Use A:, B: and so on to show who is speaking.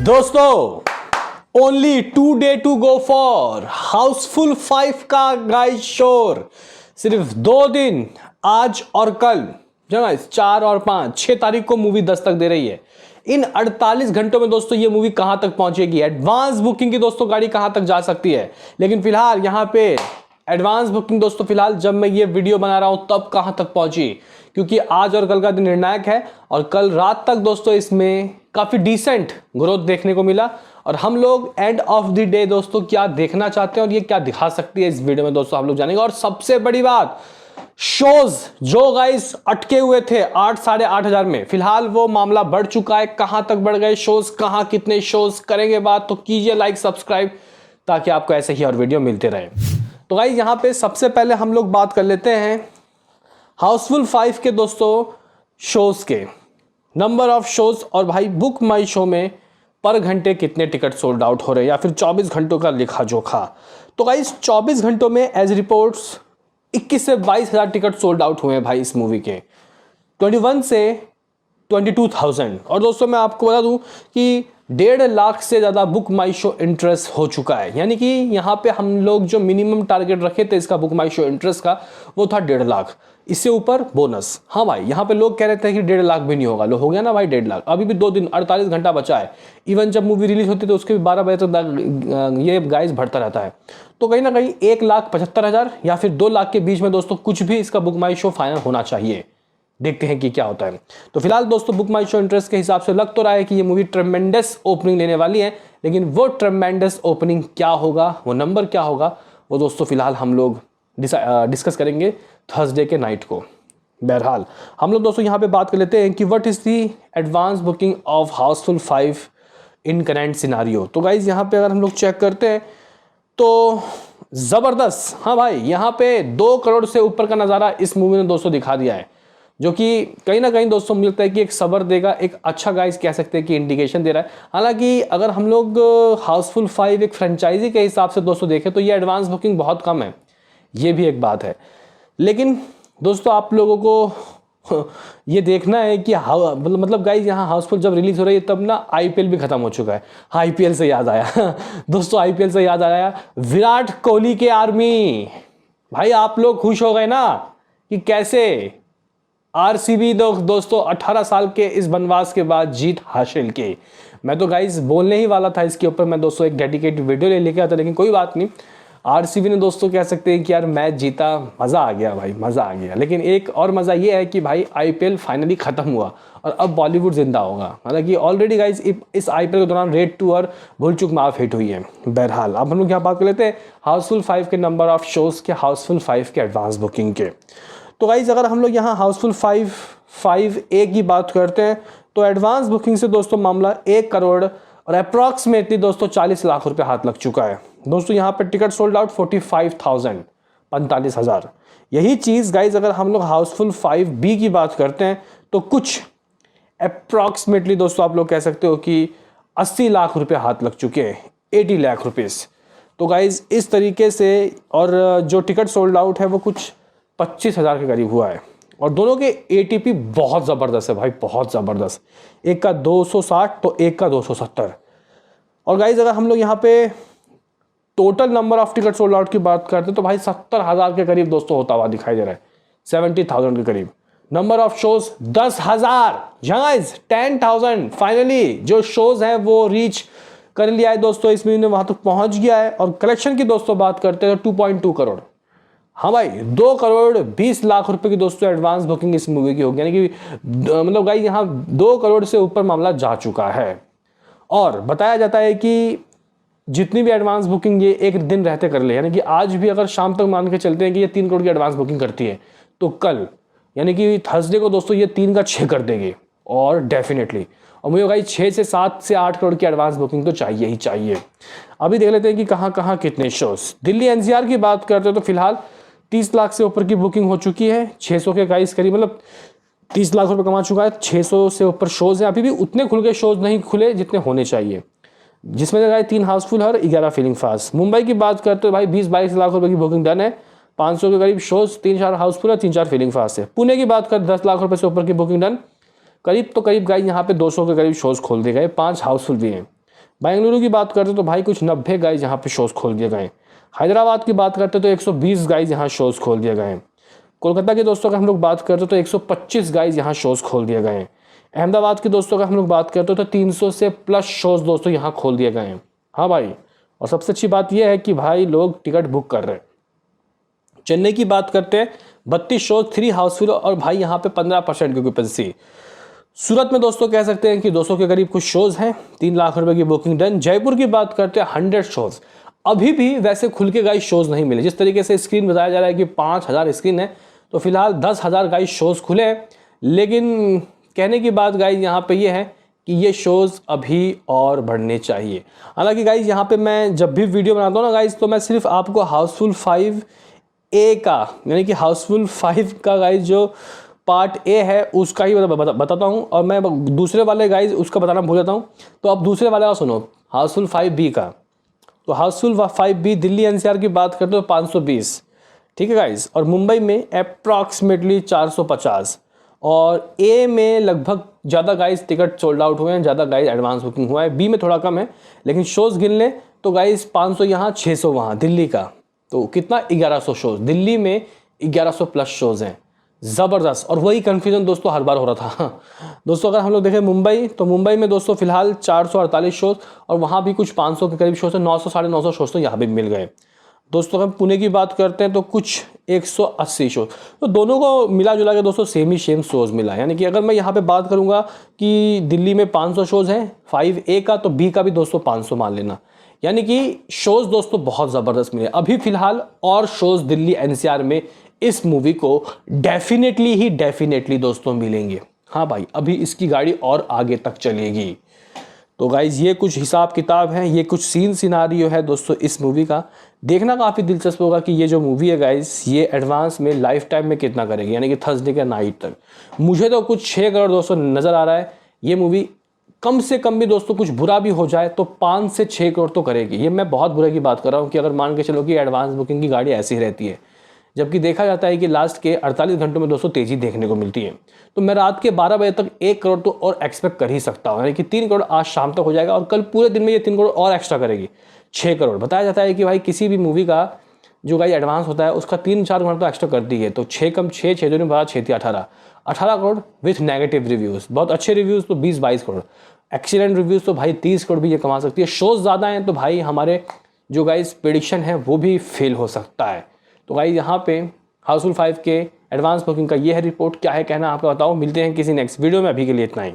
A: दोस्तों only 2 day to go for Housefull 5 का guys शोर। सिर्फ 2 दिन, आज और कल, जो 4 और 5 6 तारीख को मूवी दस्तक दे रही है। इन 48 घंटों में दोस्तों ये मूवी कहां तक पहुंचेगी, एडवांस बुकिंग की दोस्तों गाड़ी कहां तक जा सकती है। लेकिन फिलहाल यहां पे एडवांस बुकिंग दोस्तों फिलहाल जब मैं ये वीडियो बना रहा हूं तब कहां तक पहुंची, क्योंकि आज और कल का दिन निर्णायक है। और कल रात तक दोस्तों इसमें काफी डिसेंट ग्रोथ देखने को मिला और हम लोग एंड ऑफ द डे दोस्तों क्या देखना चाहते हैं और ये क्या दिखा सकती है इस वीडियो में दोस्तों हम लोग जानेंगे। और सबसे बड़ी बात, शोज जो गाइस अटके हुए थे 8 साढ़े 8 हजार में, फिलहाल वो मामला बढ़ चुका है। कहां तक बढ़ गए शोज, कहां कितने शोज, करेंगे बात। तो कीजिए लाइक सब्सक्राइब ताकि आपको ऐसे ही और वीडियो मिलते रहे। तो गाइस यहां पे सबसे पहले हम लोग बात कर लेते हैं हाउसफुल 5 के दोस्तों शोज के नंबर ऑफ शोज। और भाई बुक माई शो में पर घंटे कितने टिकट सोल्ड आउट हो रहे हैं या फिर 24 घंटों का लिखा जोखा। तो गाइस 24 घंटों में एज रिपोर्ट्स 21 से 22 हजार टिकट सोल्ड आउट हुए हैं भाई इस मूवी के, 21 से 22,000। और दोस्तों मैं आपको बता दूं कि 1.5 लाख से ज़्यादा बुक माई शो इंटरेस्ट हो चुका है। यानी कि यहाँ पे हम लोग जो मिनिमम टारगेट रखे थे इसका बुक माई शो इंटरेस्ट का वो था 1.5 लाख, इससे ऊपर बोनस। हाँ भाई यहाँ पे लोग कह रहे थे कि 1.5 लाख भी नहीं होगा, लो हो गया ना भाई 1.5 लाख। अभी भी 2 दिन 48 घंटा बचा है। इवन जब मूवी रिलीज होती है तो उसके भी 12 बजे तक ये गाइस बढ़ता रहता है। तो कहीं ना कहीं 1,75,000 या फिर 2 लाख के बीच में दोस्तों कुछ भी इसका बुक माई शो फाइनल होना चाहिए। देखते हैं कि क्या होता है। तो फिलहाल दोस्तों बुक माई शो इंटरेस्ट के हिसाब से लग तो रहा है कि ये मूवी ट्रेमेंडस ओपनिंग लेने वाली है, लेकिन वो ट्रेमेंडस ओपनिंग क्या होगा, वो नंबर क्या होगा, वो दोस्तों फिलहाल हम लोग डिस्कस करेंगे थर्सडे के नाइट को। बहरहाल हम लोग दोस्तों यहाँ पे बात कर लेते हैं कि what is the advance booking of Housefull 5 in current scenario. तो गाइज यहाँ पे अगर हम लोग चेक करते हैं तो जबरदस्त, हाँ भाई यहाँ पे 2 करोड़ से ऊपर का नज़ारा इस मूवी ने दोस्तों दिखा दिया है, जो कि कहीं ना कहीं दोस्तों मिलता है कि एक सबर देगा, एक अच्छा गाइस कह सकते हैं कि इंडिकेशन दे रहा है। हालांकि अगर हम लोग हाउसफुल 5 एक फ्रेंचाइजी के हिसाब से दोस्तों देखें तो ये एडवांस बुकिंग बहुत कम है, ये भी एक बात है। लेकिन दोस्तों आप लोगों को ये देखना है कि मतलब गाइस यहाँ हाउसफुल जब रिलीज हो रही है तब ना आईपीएल भी खत्म हो चुका है। हाँ आईपीएल से याद आया दोस्तों, आईपीएल से याद आया विराट कोहली के आर्मी। भाई आप लोग खुश हो गए ना कि कैसे आरसीबी दोस्तों 18 साल के इस वनवास के बाद जीत हासिल की। मैं तो गाइस बोलने ही वाला था इसके ऊपर, मैं दोस्तों एक डेडिकेटेड वीडियो लेके आता, लेकिन कोई बात नहीं। आरसीबी ने दोस्तों कह सकते हैं कि यार मैच जीता, मज़ा आ गया भाई, मज़ा आ गया। लेकिन एक और मज़ा ये है कि भाई आईपीएल फाइनली ख़त्म हुआ और अब बॉलीवुड जिंदा होगा। हालांकि ऑलरेडी गाइस इस आईपीएल के दौरान रेड 2 और भूल चूक माफ हिट हुई है। बहरहाल अब हम लोग यहाँ बात कर लेते हैं हाउसफुल 5 के नंबर ऑफ शोज़ के, हाउसफुल 5 के एडवांस बुकिंग के। तो गाइज अगर हम लोग यहाँ हाउसफुल 5A की बात करते हैं तो एडवांस बुकिंग से दोस्तों मामला 1 करोड़ और अप्रॉक्सीमेटली दोस्तों 40 लाख रुपए हाथ लग चुका है। दोस्तों यहाँ पे टिकट सोल्ड आउट 45,000, 45,000। यही चीज़ गाइज अगर हम लोग हाउसफुल 5B की बात करते हैं तो कुछ अप्रॉक्सीमेटली दोस्तों आप लोग कह सकते हो कि 80 लाख रुपए हाथ लग चुके हैं, 80 लाख रुपीज़। तो गाइज इस तरीके से, और जो टिकट सोल्ड आउट है वो कुछ 25,000 के करीब हुआ है। और दोनों के एटीपी बहुत ज़बरदस्त है भाई, बहुत ज़बरदस्त। एक का 260 तो एक का 270। और गाइज अगर हम लोग यहाँ पे total number of ticket sold out की बात करते हैं तो भाई 70,000 के करीब दोस्तों होता हुआ दिखाई दे रहा है, 70,000 के करीब। Number of shows 10,000, guys 10,000 finally जो शोज हैं वो रीच कर लिया है दोस्तों, इस महीने वहां तक पहुंच गया है। और कलेक्शन की दोस्तों बात करते हैं तो 2.2 करोड़, हाँ भाई 2 करोड़ 20 लाख रुपए की दोस्तों एडवांस बुकिंग इस मूवी की होगी। यानी कि मतलब गाइस यहाँ 2 करोड़ से ऊपर मामला जा चुका है। और बताया जाता है कि जितनी भी एडवांस बुकिंग ये एक दिन रहते कर ले, यानी कि आज भी अगर शाम तक मान के चलते हैं कि ये 3 करोड़ की एडवांस बुकिंग करती है तो कल यानी कि थर्सडे को दोस्तों ये 3 का 6 कर देगी। और डेफिनेटली और मुझे भाई 6 से 7 से 8 करोड़ की एडवांस बुकिंग तो चाहिए ही चाहिए। अभी देख लेते हैं कि कहाँ कहाँ कितने शोज। दिल्ली एनसीआर की बात करते हैं तो फिलहाल 30 लाख से ऊपर की बुकिंग हो चुकी है, 600 के गाइस करीब, मतलब 30 लाख रुपए कमा चुका है। 600 से ऊपर शोज हैं, अभी भी उतने खुल के शोज नहीं खुले जितने होने चाहिए, जिसमें से गाइस 3 हाउसफुल और 11 फीलिंग फास्ट। मुंबई की बात करते हैं भाई 20-22 लाख रुपए की बुकिंग डन है, 500 के करीब शोज, 3-4 हाउसफुल और 3-4 फीलिंग फास्ट है। पुणे की बात कर 10 लाख रुपए से ऊपर की बुकिंग डन, करीब तो करीब गाइस यहाँ पे 200 के करीब शोज खोल दिए गए, 5 हाउसफुल भी हैं। बेंगलुरु की बात करते तो भाई कुछ 90 गाइज यहाँ पे शोज़ खोल दिए गए। हैदराबाद की बात करते तो 120 गाइज यहाँ शोज़ खोल दिए गए। कोलकाता के दोस्तों का हम लोग बात करते तो 125 गाइज यहाँ शोज़ खोल दिए गए। अहमदाबाद के दोस्तों का हम लोग बात करते तो 300 से प्लस शोज़ दोस्तों यहाँ खोल दिए गए हैं। हाँ भाई, और सबसे अच्छी बात यह है कि भाई लोग टिकट बुक कर रहे हैं। चेन्नई की बात करते हैं 32 शोज, 3 हाउसफुल और भाई यहाँ पे 15% की ऑक्यूपेंसी। सूरत में दोस्तों कह सकते हैं कि 200 के करीब कुछ शोज हैं, 3 लाख रुपए की बुकिंग डन। जयपुर की बात करते हैं 100 शोज, अभी भी वैसे खुल के गाइस शोज नहीं मिले। जिस तरीके से स्क्रीन बताया जा रहा है कि 5000 स्क्रीन है, तो फिलहाल 10,000 गाइस शोज खुले हैं। लेकिन कहने की बात गाइस यहाँ पे ये है कि ये शोज अभी और बढ़ने चाहिए। हालांकि गाइस यहाँ पे मैं जब भी वीडियो बनाता हूँ ना गाइस, तो मैं सिर्फ आपको हाउसफुल 5A का यानी कि हाउसफुल 5 का गाइस जो पार्ट ए है उसका ही बताता हूँ, और मैं दूसरे वाले गाइस उसका बताना भूल जाता हूँ। तो अब दूसरे वाले का सुनो, हाउसफुल 5B का। तो हाउसफुल 5B दिल्ली एनसीआर की बात करते हो 520, ठीक है गाइस, और मुंबई में अप्रॉक्सीमेटली 450, और ए में लगभग ज़्यादा गाइस टिकट सोल्ड आउट हुए हैं, ज़्यादा गाइस एडवांस बुकिंग हुआ है। बी में थोड़ा कम है, लेकिन शोज़ गिन लें तो गाइस 500 यहाँ, 600 वहाँ दिल्ली का। तो कितना 1100 शोज़ दिल्ली में, 1100 प्लस शोज़ हैं, ज़बरदस्त। और वही कन्फ्यूजन दोस्तों हर बार हो रहा था दोस्तों। अगर हम लोग देखें मुंबई, तो मुंबई में दोस्तों फिलहाल 448 शोज़, और वहाँ भी कुछ 500 के करीब शोज़ है, 900 साढ़े 900 शोज़ तो यहाँ भी मिल गए। दोस्तों हम पुणे की बात करते हैं तो कुछ 180 शोज़, तो दोनों को मिला जुला के दोस्तों सेम शोज़ मिला। यानी कि अगर मैं यहाँ पे बात करूँगा कि दिल्ली में 500 शोज़ हैं 5A का, तो B का भी दोस्तों 500 मान लेना। यानी कि शोज़ दोस्तों बहुत ज़बरदस्त मिले अभी फिलहाल। और शोज़ दिल्ली एनसीआर में इस मूवी को डेफिनेटली दोस्तों मिलेंगे। हाँ भाई, अभी इसकी गाड़ी और आगे तक चलेगी। तो गाइज ये कुछ हिसाब किताब है, ये कुछ सीन सिनारियो है दोस्तों इस मूवी का। देखना काफ़ी दिलचस्प होगा कि ये जो मूवी है गाइज, ये एडवांस में लाइफ टाइम में कितना करेगी, यानी कि थर्सडे के नाइट तक। मुझे तो कुछ 6 करोड़ दोस्तों नज़र आ रहा है। ये मूवी कम से कम भी दोस्तों कुछ बुरा भी हो जाए तो 5 से 6 करोड़ तो करेगी। ये मैं बहुत बुरे की बात कर रहा हूँ कि अगर मान के चलो कि एडवांस बुकिंग की गाड़ी ऐसी ही रहती है, जबकि देखा जाता है कि लास्ट के 48 घंटों में दोस्तों तेज़ी देखने को मिलती है। तो मैं रात के 12 बजे तक 1 करोड़ तो और एक्सपेक्ट कर ही सकता हूँ, यानी कि 3 करोड़ आज शाम तक हो जाएगा, और कल पूरे दिन में ये 3 करोड़ और एक्स्ट्रा करेगी, 6 करोड़। बताया जाता है कि भाई किसी भी मूवी का जो गाइस एडवांस होता है उसका 3-4 करोड़ तो एक्स्ट्रा करती है। तो 6 कम 6, 6 दूनी 12, 6 18 करोड़ विथ नेगेटिव रिव्यूज़। बहुत अच्छे रिव्यूज़ तो 20-22 करोड़, एक्सीलेंट रिव्यूज़ तो भाई 30 करोड़ भी ये कमा सकती है। शोज़ ज़्यादा हैं तो भाई हमारे जो गाइस प्रेडिक्शन है वो भी फेल हो सकता है। तो गाइस यहाँ पे हाउसफुल 5 के एडवांस बुकिंग का ये है रिपोर्ट। क्या है कहना आपका बताओ। मिलते हैं किसी नेक्स्ट वीडियो में, अभी के लिए इतना ही।